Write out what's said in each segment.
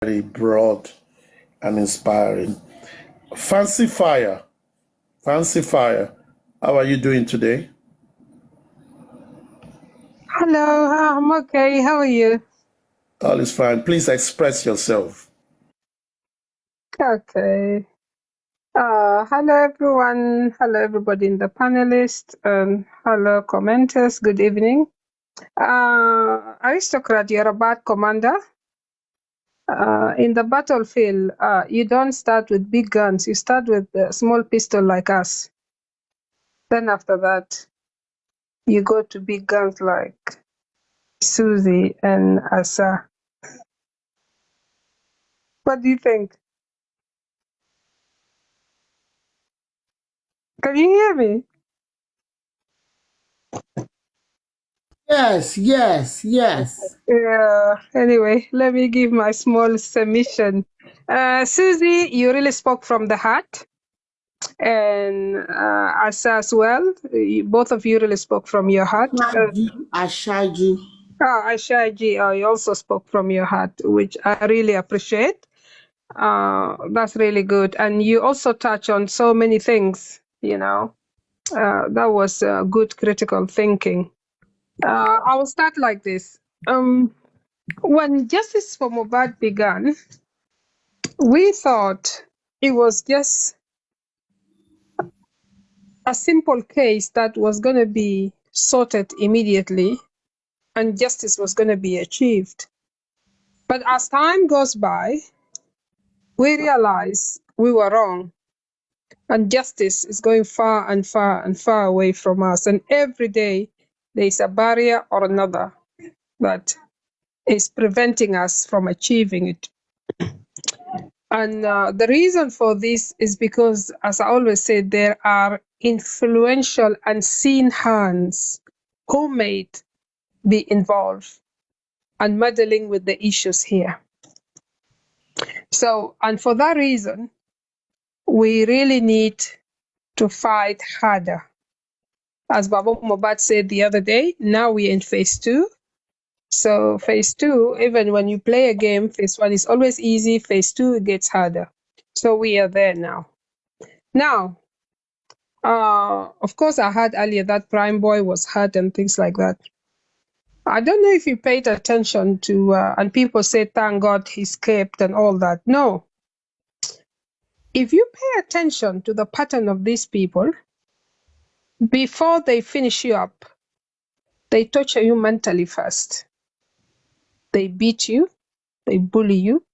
very broad and inspiring. Fancy Fire, how are you doing today? Hello, I'm okay. How are you? All is fine. Please express yourself. Okay. Hello everyone. Hello everybody in the panelist. Hello commenters. Good evening. Aristocrat, you're a bad commander. In the battlefield, you don't start with big guns. You start with a small pistol like us. Then after that, you go to big guns like Susie and Asa. What do you think? Can you hear me? Yes, yes, yes. Yeah. Anyway, let me give my small submission. Susie, you really spoke from the heart, and Asa as well. Both of you really spoke from your heart. Ashaju. Aishaji, you also spoke from your heart, which I really appreciate. That's really good, and you also touch on so many things. That was good critical thinking. I will start like this. When Justice for Mohbad began, we thought it was just a simple case that was going to be sorted immediately and justice was going to be achieved. But as time goes by, we realize we were wrong and justice is going far and far and far away from us. And every day there is a barrier or another that is preventing us from achieving it. And the reason for this is because, as I always say, there are influential unseen hands who may be involved and meddling with the issues here. So, and for that reason, we really need to fight harder. As Baba Mohbad said the other day, now we're in phase 2. So phase 2, even when you play a game, phase 1 is always easy, phase 2 it gets harder. So we are there now. Now, of course, I heard earlier that Prime Boy was hurt and things like that. I don't know if you paid attention to, and people say, thank God he escaped and all that. No. If you pay attention to the pattern of these people, before they finish you up, they torture you mentally first. They beat you, they bully you,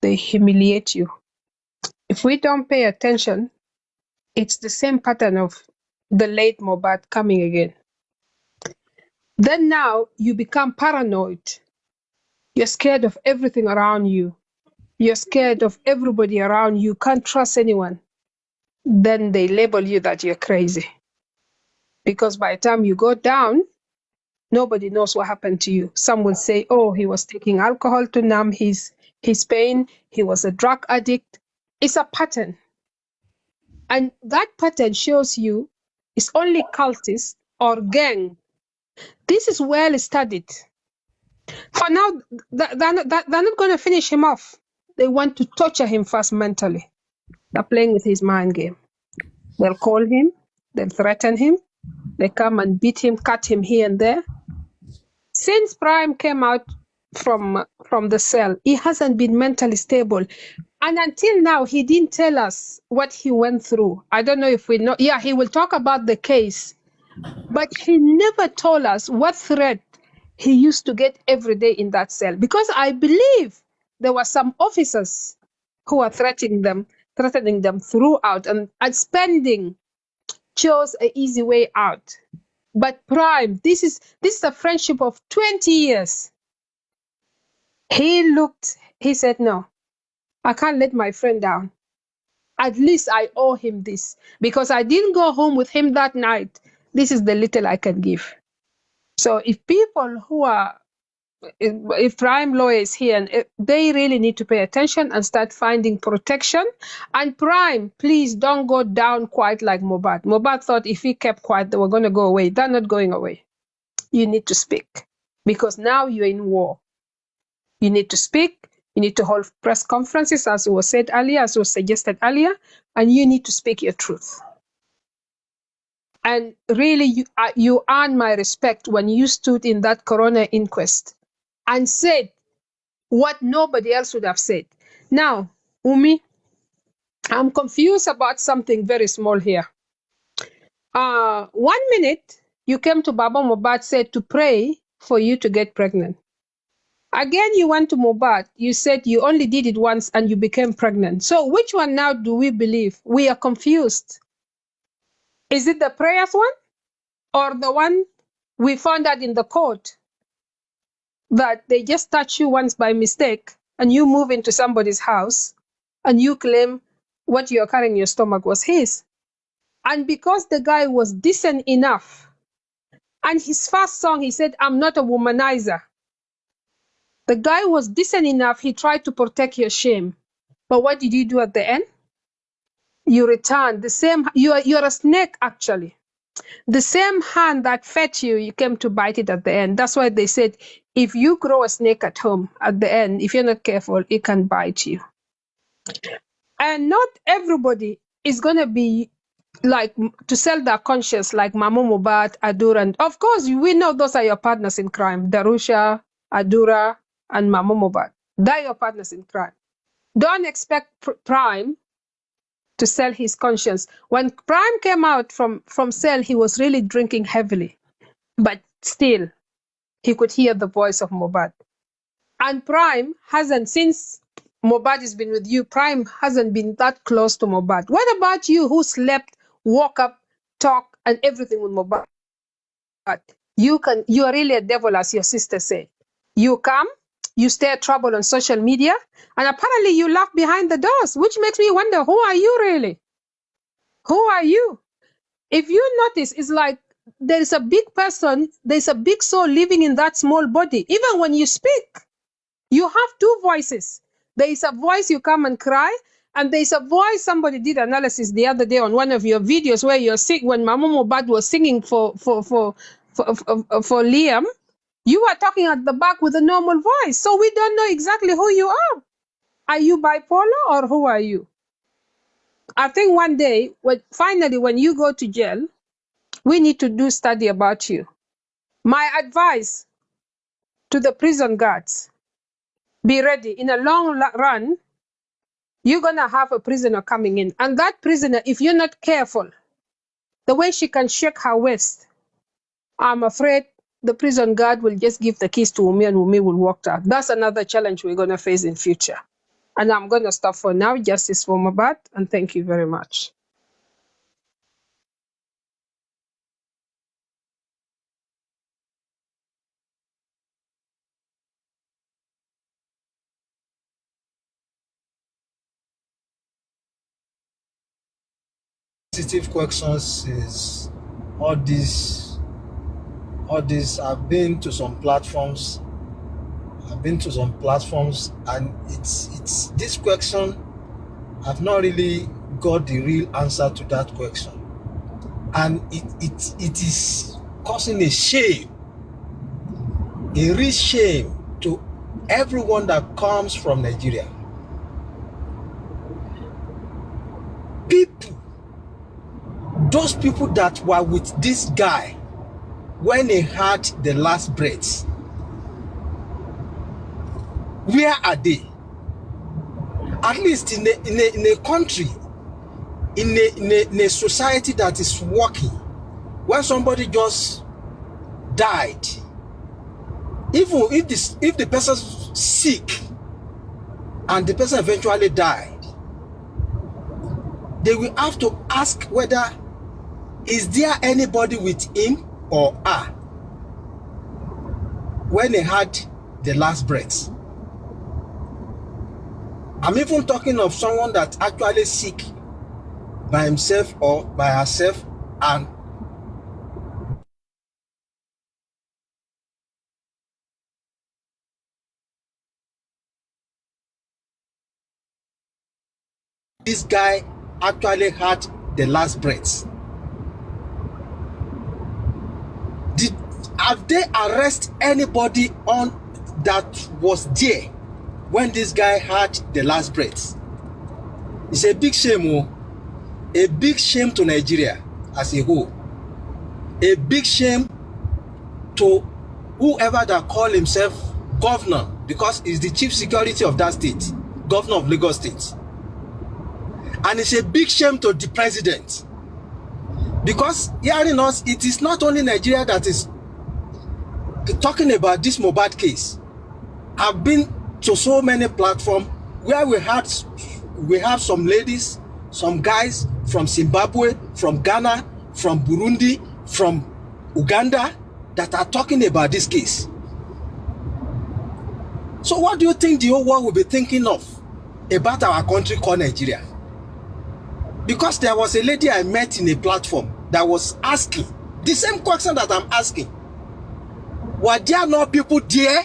they humiliate you. If we don't pay attention, it's the same pattern of the late Mohbad coming again. Then now you become paranoid. You're scared of everything around you. You're scared of everybody around you. Can't trust anyone. Then they label you that you're crazy. Because by the time you go down, nobody knows what happened to you. Some will say, oh, he was taking alcohol to numb his pain. He was a drug addict. It's a pattern. And that pattern shows you it's only cultists or gang. This is well studied. For now, they're not going to finish him off. They want to torture him first mentally. They're playing with his mind game. They'll call him, they'll threaten him, they come and beat him, cut him here and there. Since Prime came out from the cell, he hasn't been mentally stable. And until now, he didn't tell us what he went through. I don't know if we know. Yeah, he will talk about the case, but he never told us what threat he used to get every day in that cell. Because I believe there were some officers who were threatening them throughout, and spending chose an easy way out. But Prime, this is a friendship of 20 years. He said, no, I can't let my friend down. At least I owe him this because I didn't go home with him that night. This is the little I can give. So if people who are, if Prime lawyer is here, and they really need to pay attention and start finding protection. And Prime, please don't go down quite like Mohbad. Mohbad thought if he kept quiet, they were going to go away. They're not going away. You need to speak because now you're in war. You need to speak. You need to hold press conferences, as was said earlier, as was suggested earlier, and you need to speak your truth. And really, you earned my respect when you stood in that corona inquest and said what nobody else would have said. Now, Umi, I'm confused about something very small here. 1 minute, you came to Baba Mohbad, said to pray for you to get pregnant. Again, you went to Mohbad, you said you only did it once and you became pregnant. So which one now do we believe? We are confused. Is it the prayers one or the one we found out in the court that they just touch you once by mistake and you move into somebody's house and you claim what you're carrying in your stomach was his? And because the guy was decent enough, and his first song, he said, I'm not a womanizer. The guy was decent enough, he tried to protect your shame. But what did you do at the end? You returned the same, you're a snake actually. The same hand that fed you, you came to bite it at the end. That's why they said, if you grow a snake at home, at the end, if you're not careful, it can bite you. And not everybody is going to be like to sell their conscience like Mama Mohbad, Adura. And of course, we know those are your partners in crime. Darusha, Adura, and Mama Mohbad. They're your partners in crime. Don't expect Prime to sell his conscience. When Prime came out from cell, he was really drinking heavily. But still, he could hear the voice of Mohbad. And Prime hasn't, since Mohbad has been with you, Prime hasn't been that close to Mohbad. What about you who slept, woke up, talk, and everything with Mohbad? You are really a devil, as your sister said. You come, you stir trouble on social media, and apparently you laugh behind the doors, which makes me wonder, who are you really? Who are you? If you notice, it's like there is a big person, there's a big soul living in that small body. Even when you speak, you have two voices. There is a voice you come and cry, and there is a voice. Somebody did analysis the other day on one of your videos where you're singing when Mama Mohbad was singing for Liam. You are talking at the back with a normal voice, so we don't know exactly who you are. Are you bipolar or who are you? I think one day, finally, when you go to jail, we need to do study about you. My advice to the prison guards: be ready. In a long run, you're going to have a prisoner coming in. And that prisoner, if you're not careful, the way she can shake her waist, I'm afraid the prison guard will just give the keys to Wunmi and Wunmi will walk out. That's another challenge we're going to face in future. And I'm going to stop for now. Justice for Mohbad, and thank you very much. Sensitive questions is all these I've been to some platforms and it's this question, I've not really got the real answer to that question, and it is causing a shame, a real shame to everyone that comes from Nigeria. Those people that were with this guy when he had the last breath, where are they? At least in a country, in a society that is working, when somebody just died, even if the person's sick and the person eventually died, they will have to ask whether is there anybody with him or her when he had the last breath. I'm even talking of someone that actually sick by himself or by herself, and this guy actually had the last breath. Have they arrested anybody on that was there when this guy had the last breath. It's a big shame, oh. A big shame to Nigeria as a whole. A big shame to whoever that call himself governor, because he's the chief security of that state, governor of Lagos State. And it's a big shame to the president, because hearing us, it is not only Nigeria that is talking about this Mohbad case. I've been to so many platforms where we have some ladies, some guys from Zimbabwe, from Ghana, from Burundi, from Uganda that are talking about this case. So what do you think the whole world will be thinking of about our country called Nigeria? Because there was a lady I met in a platform that was asking the same question that I'm asking. Were there not people there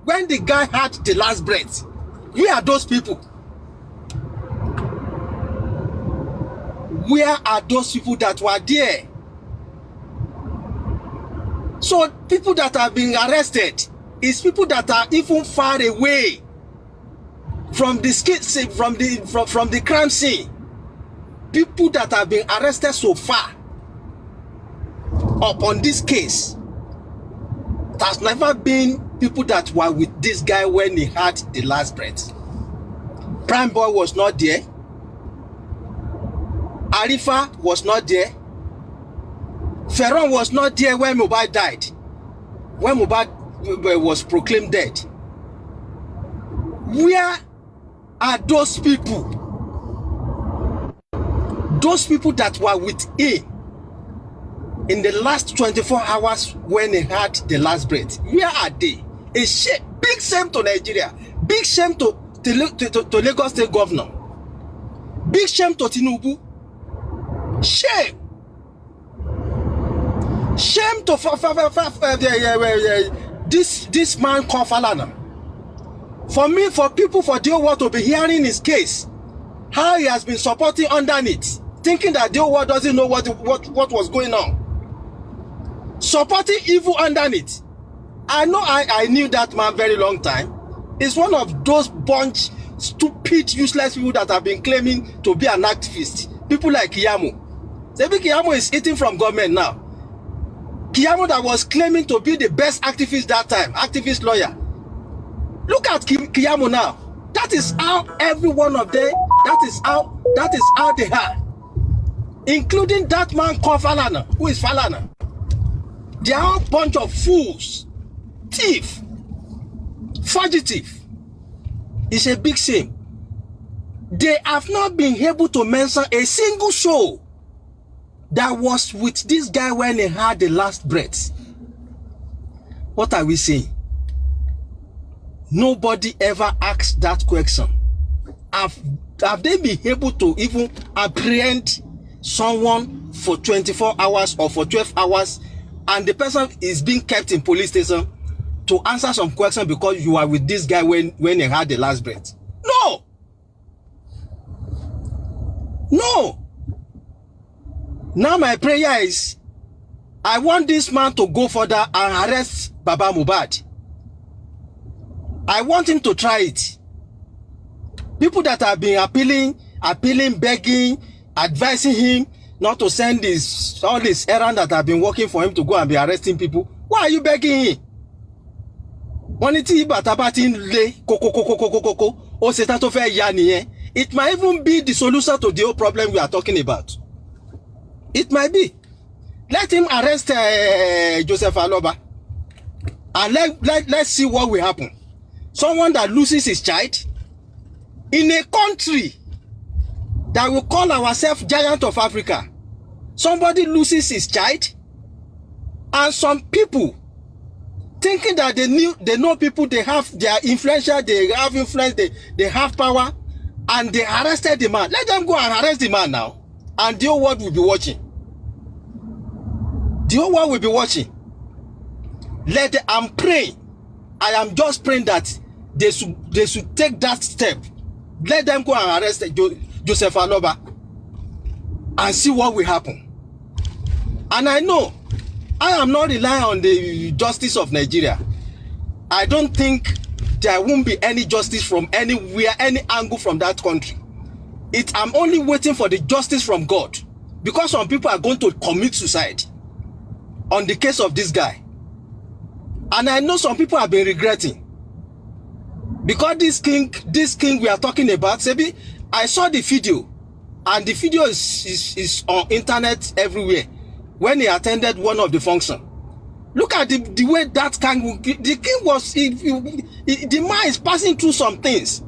when the guy had the last breath? Where are those people? Where are those people that were there? So people that have been arrested is people that are even far away from the crime scene. People that have been arrested so far upon this case. There's never been people that were with this guy when he had the last breath. Prime Boy was not there. Arifa was not there. Ferron was not there when Mohbad died. When Mohbad was proclaimed dead. Where are those people? Those people that were with him in the last 24 hours when he had the last breath. Where are they? A shame, big shame to Nigeria. Big shame to Lagos State Governor. Big shame to Tinubu. Shame. Shame to this man called Falana. For me, for people, for the whole world to be hearing his case, how he has been supporting underneath, thinking that the whole world doesn't know what was going on. Supporting evil underneath. I know I knew that man very long time. He's one of those bunch stupid, useless people that have been claiming to be an activist. People like Kiyamo. Maybe Kiyamo is eating from government now. Kiyamo that was claiming to be the best activist that time, activist lawyer. Look at Kiyamo now. That is how every one of them, that is how they are. Including that man called Falana. Who is Falana? They are a bunch of fools, thief, fugitive. It's a big shame. They have not been able to mention a single show that was with this guy when he had the last breath. What are we saying? Nobody ever asked that question. Have they been able to even apprehend someone for 24 hours or for 12 hours and the person is being kept in police station to answer some question because you are with this guy when he had the last breath? No! No! Now my prayer is, I want this man to go further and arrest Baba Mohbad. I want him to try it. People that have been appealing, begging, advising him not to send all this errand that have been working for him to go and be arresting people. Why are you begging him? It might even be the solution to the whole problem we are talking about. It might be. Let him arrest Joseph Aloba. And let's see what will happen. Someone that loses his child in a country that we call ourselves giant of Africa. Somebody loses his child, and some people thinking that they know people, they are influential, they have influence, they have power, and they arrested the man. Let them go and arrest the man now, and the whole world will be watching. The whole world will be watching. I'm praying. I am just praying that they should take that step. Let them go and arrest Joseph Aloba and see what will happen. And I know I am not relying on the justice of Nigeria. I don't think there won't be any justice from anywhere, any angle from that country. I'm only waiting for the justice from God, because some people are going to commit suicide on the case of this guy. And I know some people have been regretting, because this king we are talking about, Sebi, I saw the video, and the video is on internet everywhere when he attended one of the functions. Look at the way that king, the king was, the man is passing through some things.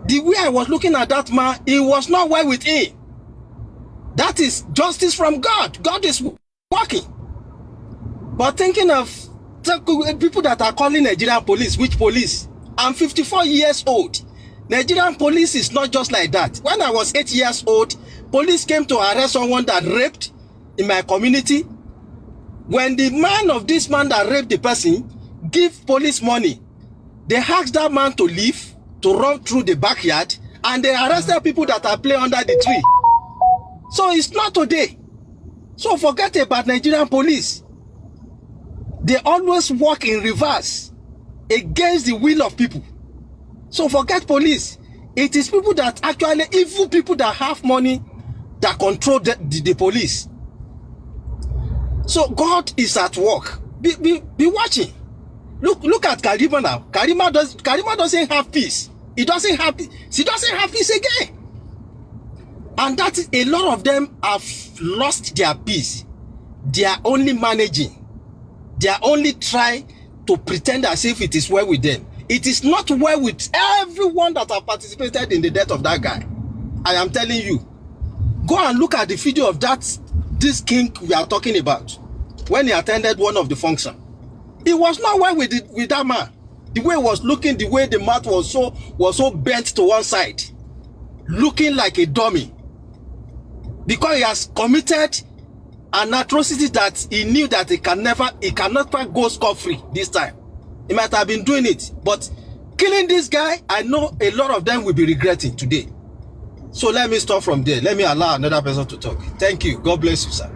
The way I was looking at that man, he was not well with him. That is justice from God. God is working. But thinking of people that are calling Nigerian police, which police? I'm 54 years old. Nigerian police is not just like that. When I was 8 years old, police came to arrest someone that raped in my community. When the man of this man that raped the person give police money, they asked that man to leave, to run through the backyard, and they arrested people that are playing under the tree. So it's not today. So forget about Nigerian police. They always work in reverse against the will of people. So forget police. It is people that actually, evil people that have money, that control the police. So God is at work. Be watching. Look at Karima now. Karima doesn't have peace. She doesn't have peace again. And that is, a lot of them have lost their peace. They are only managing. They are only trying to pretend as if it is well with them. It is not well with everyone that have participated in the death of that guy. I am telling you. Go and look at the video of this king we are talking about, when he attended one of the functions. It was not well with that man. The way he was looking, the way the mouth was so bent to one side, looking like a dummy, because he has committed an atrocity that he knew that he cannot go scot-free this time. He might have been doing it, but killing this guy, I know a lot of them will be regretting today. So let me stop from there. Let me allow another person to talk. Thank you. God bless you, sir.